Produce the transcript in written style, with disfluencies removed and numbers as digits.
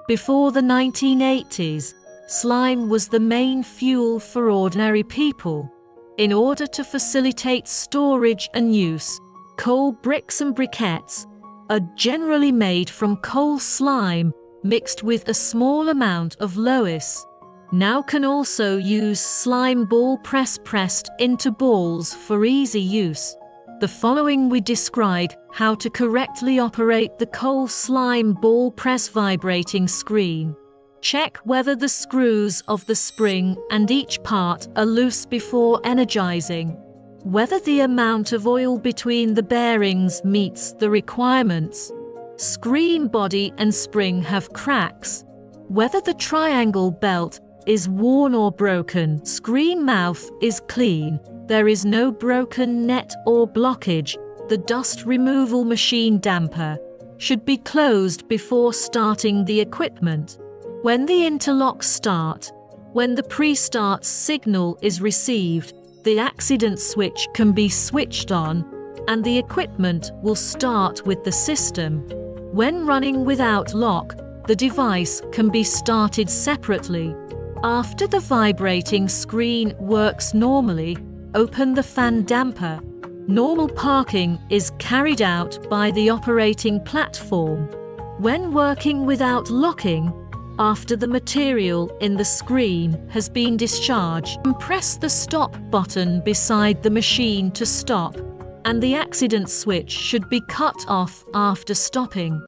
Before the 1980s, slime was the main fuel for ordinary people. In order to facilitate storage and use, coal bricks and briquettes are generally made from coal slime mixed with a small amount of Loess. Now can also use slime ball press pressed into balls for easy use. The following we describe how to correctly operate the coal slime ball press vibrating screen. Check whether the screws of the spring and each part are loose before energizing. Whether the amount of oil between the bearings meets the requirements. Screen body and spring have cracks. Whether the triangle belt is worn or broken. Screen mouth is clean. There is no broken net or blockage. The dust removal machine damper should be closed before starting the equipment. When the interlocks start, when the pre-start signal is received, the accident switch can be switched on and the equipment will start with the system. When running without lock, the device can be started separately. After the vibrating screen works normally, open the fan damper. Normal parking is carried out by the operating platform. When working without locking, after the material in the screen has been discharged, press the stop button beside the machine to stop, and the accident switch should be cut off after stopping.